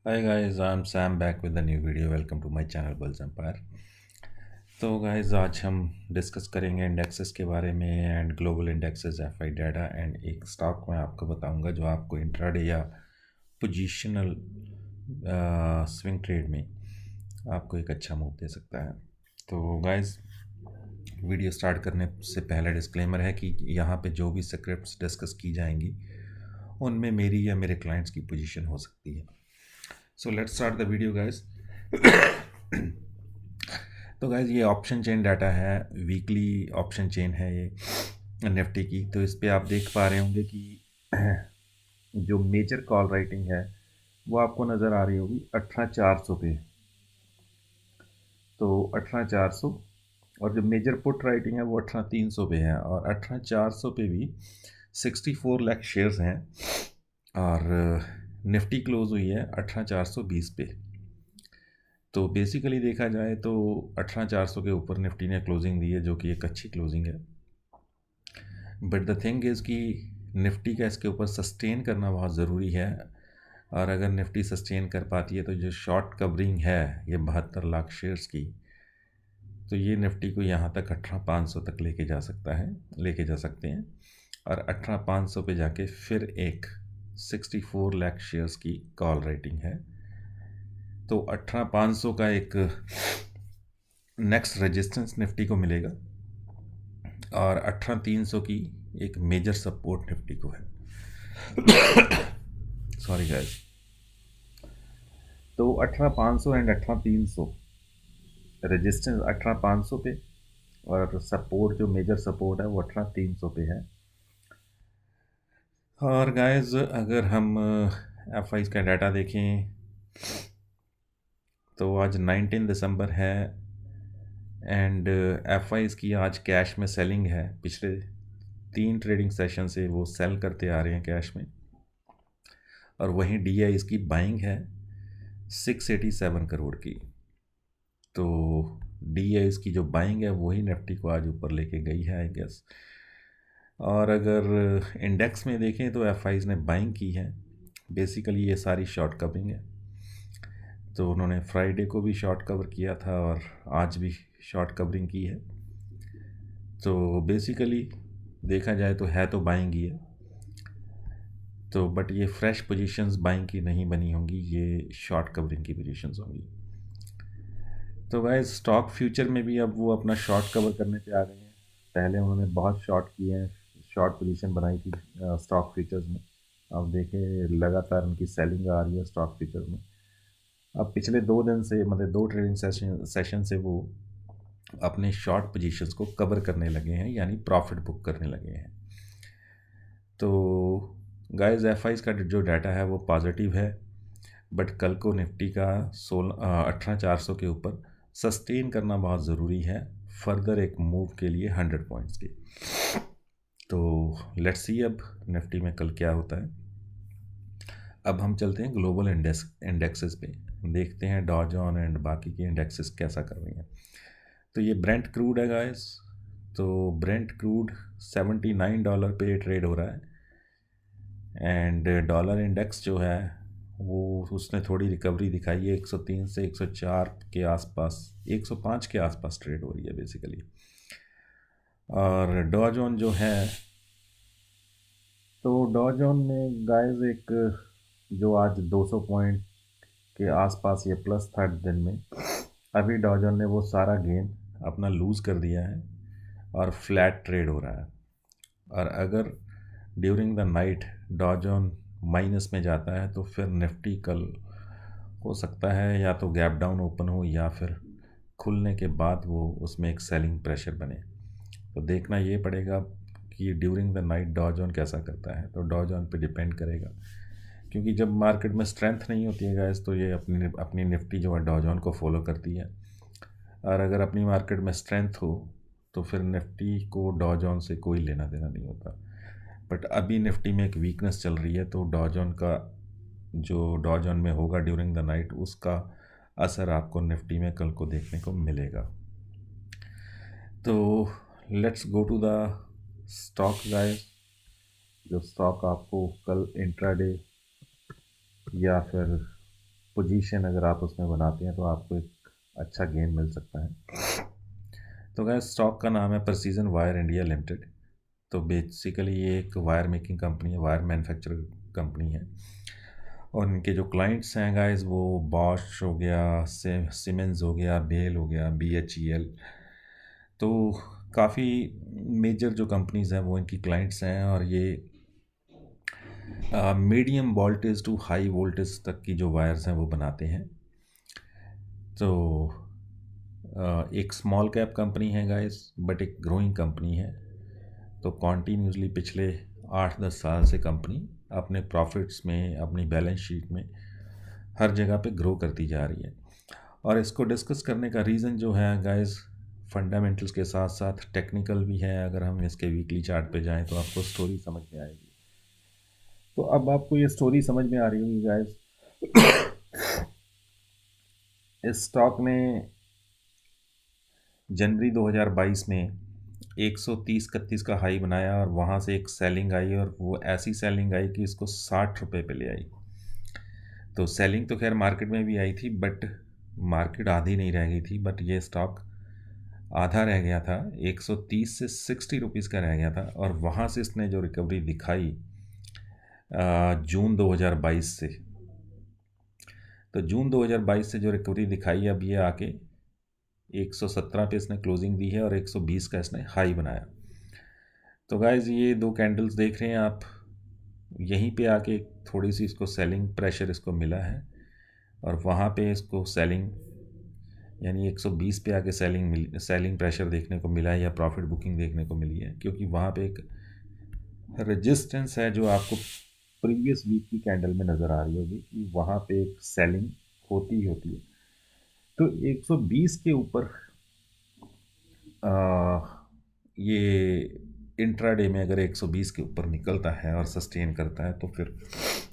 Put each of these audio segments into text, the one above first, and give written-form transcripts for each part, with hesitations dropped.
Hi guys, I'm Sam back with a new video. Welcome to my channel Bulls Empire. तो guys आज हम discuss करेंगे indexes के बारे में and global indexes FI data and एक स्टॉक मैं आपको बताऊंगा जो आपको इंट्राडे या पोजीशनल स्विंग ट्रेड में आपको एक अच्छा मूव दे सकता है। तो गाइस वीडियो स्टार्ट करने से पहले डिस्क्लेमर है कि यहाँ पे जो भी स्क्रिप्ट्स डिस्कस की जाएंगी उनमें मेरी या मेरे क्लाइंट्स की पोजीशन हो सकती है। So let's start the video guys. तो गाइज ये ऑप्शन चेन डाटा है, वीकली ऑप्शन चेन है ये निफ्टी की। तो इस पर आप देख पा रहे होंगे कि जो मेजर कॉल राइटिंग है वो आपको नज़र आ रही होगी 18,400 पे। तो 18,400 और जो मेजर पुट राइटिंग है वो 18,300 पे है और 18,400 पे भी 64 लाख शेयर्स हैं और निफ्टी क्लोज हुई है 18,420 पे। तो बेसिकली देखा जाए तो 18,400 के ऊपर निफ्टी ने क्लोजिंग दी है जो कि एक अच्छी क्लोजिंग है। बट द थिंग इज़ कि निफ्टी का इसके ऊपर सस्टेन करना बहुत ज़रूरी है और अगर निफ्टी सस्टेन कर पाती है तो जो शॉर्ट कवरिंग है ये 72 लाख शेयर्स की, तो ये निफ्टी को यहाँ तक 18,500 तक लेके जा सकते हैं और 18,500 पे जाके फिर एक 64 लाख शेयर्स की कॉल रेटिंग है। तो 18,500 का एक नेक्स्ट रेजिस्टेंस निफ्टी को मिलेगा और 18,300 की एक मेजर सपोर्ट निफ्टी को है। Sorry guys. तो 18,500 एंड 18,300 रेजिस्टेंस 18,500 पे और सपोर्ट जो मेजर सपोर्ट है वो 18,300 पे है। और गाइस अगर हम एफ आईज का डाटा देखें तो आज 19 दिसंबर है एंड एफ आईज की आज कैश में सेलिंग है। पिछले 3 ट्रेडिंग सेशन से वो सेल करते आ रहे हैं कैश में और वहीं डी आई इसकी बाइंग है 687 करोड़ की। तो डी आई इसकी जो बाइंग है वही निफ्टी को आज ऊपर लेके गई है आई गेस। और अगर इंडेक्स में देखें तो एफ आईज ने बाइंग की है। बेसिकली ये सारी शॉर्ट कवरिंग है। तो उन्होंने फ्राइडे को भी शॉर्ट कवर किया था और आज भी शॉर्ट कवरिंग की है। तो बेसिकली देखा जाए तो है तो बाइंग ही है। तो बट ये फ्रेश पोजीशंस बाइंग की नहीं बनी होंगी, ये शॉर्ट कवरिंग की पोजीशंस होंगी। तो गाइस स्टॉक फ्यूचर में भी अब वो अपना शॉर्ट कवर करने पे आ गए हैं। पहले उन्होंने बहुत शॉर्ट किए हैं, शॉर्ट पोजीशन बनाई थी स्टॉक फ्यूचर्स में। अब देखें लगातार उनकी सेलिंग आ रही है स्टॉक फ्यूचर्स में। अब पिछले 2 दिन से मतलब 2 ट्रेडिंग सेशन से वो अपने शॉर्ट पोजीशंस को कवर करने लगे हैं, यानी प्रॉफिट बुक करने लगे हैं। तो गाइस एफ आईज का जो डाटा है वो पॉजिटिव है बट कल को निफ्टी का 18,400 के ऊपर सस्टेन करना बहुत ज़रूरी है फर्दर एक मूव के लिए 100 पॉइंट्स की। तो लेट्स सी अब निफ्टी में कल क्या होता है। अब हम चलते हैं ग्लोबल इंडेक्सेस पे, देखते हैं डॉ जॉन एंड बाकी के इंडेक्सेस कैसा कर रही हैं। तो ये ब्रेंट क्रूड है गाइस। तो ब्रेंट क्रूड $79 पे ट्रेड हो रहा है एंड डॉलर इंडेक्स जो है वो उसने थोड़ी रिकवरी दिखाई है। 103 से 104 के आसपास, 105 के आसपास ट्रेड हो रही है बेसिकली। और डॉ जोन जो है, तो डॉ जोन में गाइस एक जो आज 200 पॉइंट के आसपास ये प्लस था दिन में, अभी डॉ जोन ने वो सारा गेन अपना लूज़ कर दिया है और फ्लैट ट्रेड हो रहा है। और अगर ड्यूरिंग द नाइट डॉ जोन माइनस में जाता है तो फिर निफ्टी कल हो सकता है या तो गैप डाउन ओपन हो या फिर खुलने के बाद वो उसमें एक सेलिंग प्रेशर बने। तो देखना ये पड़ेगा कि ड्यूरिंग द नाइट डॉ जोन कैसा करता है। तो डॉ जोन पे डिपेंड करेगा, क्योंकि जब मार्केट में स्ट्रेंथ नहीं होती है गाइस तो ये अपनी अपनी निफ्टी जो है डॉ जोन को फॉलो करती है। और अगर अपनी मार्केट में स्ट्रेंथ हो तो फिर निफ्टी को डॉ जोन से कोई लेना देना नहीं होता। बट अभी निफ्टी में एक वीकनेस चल रही है तो डॉ जोन का जो डॉ जोन में होगा ड्यूरिंग द नाइट उसका असर आपको निफ्टी में कल को देखने को मिलेगा। तो let's go to the stock guys. जो स्टॉक आपको कल इंट्राडे या फिर पोजीशन अगर आप उसमें बनाते हैं तो आपको एक अच्छा गेन मिल सकता है। तो गैस स्टॉक का नाम है प्रेसिजन वायर इंडिया लिमिटेड। तो बेसिकली ये एक वायर मेकिंग कंपनी है, वायर मैन्युफैक्चर कंपनी है। और इनके जो क्लाइंट्स हैं गाइस वो बॉश हो गया, सीमेंस हो गया, बेल हो गया, BHEL। तो काफ़ी मेजर जो कंपनीज़ हैं वो इनकी क्लाइंट्स हैं। और ये medium voltage to high voltage तक की जो वायर्स हैं वो बनाते हैं। तो एक स्मॉल कैप कंपनी है गाइस, बट एक ग्रोइंग कंपनी है। तो कॉन्टीन्यूसली पिछले 8-10 साल से कंपनी अपने प्रॉफिट्स में, अपनी बैलेंस शीट में हर जगह पे ग्रो करती जा रही है। और इसको डिस्कस करने का रीज़न जो है गाइस, फंडामेंटल्स के साथ साथ टेक्निकल भी है। अगर हम इसके वीकली चार्ट पे जाएं तो आपको स्टोरी समझ में आएगी। तो अब आपको ये स्टोरी समझ में आ रही होगी गाइस। इस स्टॉक ने जनवरी 2022 में 130-31 का हाई बनाया और वहाँ से एक सेलिंग आई, और वो ऐसी सेलिंग आई कि इसको 60 रुपये पे ले आई। तो सेलिंग तो खैर मार्केट में भी आई थी, बट मार्केट आधी नहीं रह गई थी, बट ये स्टॉक आधा रह गया था। 130 से 60 रुपीज़ का रह गया था। और वहाँ से इसने जो रिकवरी दिखाई जून 2022 से, तो जून 2022 से जो रिकवरी दिखाई, अब ये आके 117 पे इसने क्लोजिंग दी है और 120 का इसने हाई बनाया। तो गाइज ये दो कैंडल्स देख रहे हैं आप, यहीं पे आके थोड़ी सी इसको सेलिंग प्रेशर इसको मिला है, और वहाँ पे इसको सेलिंग यानी 120 पे आके सेलिंग प्रेशर देखने को मिला है, या प्रॉफिट बुकिंग देखने को मिली है। क्योंकि वहाँ पे एक रेजिस्टेंस है जो आपको प्रीवियस वीक की कैंडल में नज़र आ रही होगी कि वहाँ पे एक सेलिंग होती ही होती है। तो 120 के ऊपर ये इंट्राडे में अगर 120 के ऊपर निकलता है और सस्टेन करता है तो फिर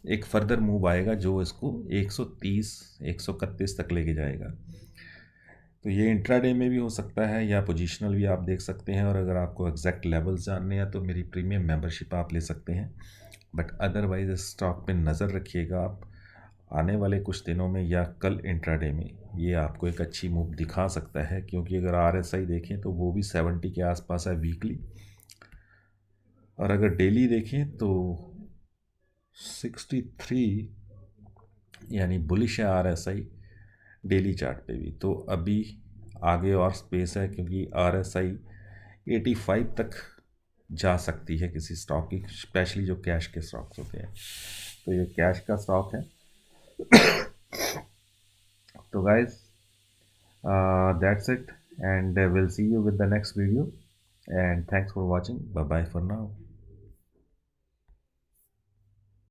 एक फर्दर मूव आएगा जो इसको 130 131 तक लेके जाएगा। तो ये इंट्राडे में भी हो सकता है, या पोजीशनल भी आप देख सकते हैं। और अगर आपको एग्जैक्ट लेवल्स जानने हैं तो मेरी प्रीमियम मेंबरशिप आप ले सकते हैं। बट अदरवाइज इस स्टॉक पे नज़र रखिएगा आप, आने वाले कुछ दिनों में या कल इंट्राडे में ये आपको एक अच्छी मूव दिखा सकता है। क्योंकि अगर RSI देखें तो वो भी 70 के आसपास है वीकली, और अगर डेली देखें तो 63 यानी बुलिश है RSI डेली चार्ट पे भी। तो अभी आगे और स्पेस है, क्योंकि RSI 85 तक जा सकती है किसी स्टॉक की, स्पेशली जो कैश के स्टॉक्स होते हैं। तो ये कैश का स्टॉक है। तो guys that's it, and we'll see you with the next video, and thanks for watching. Bye bye for now.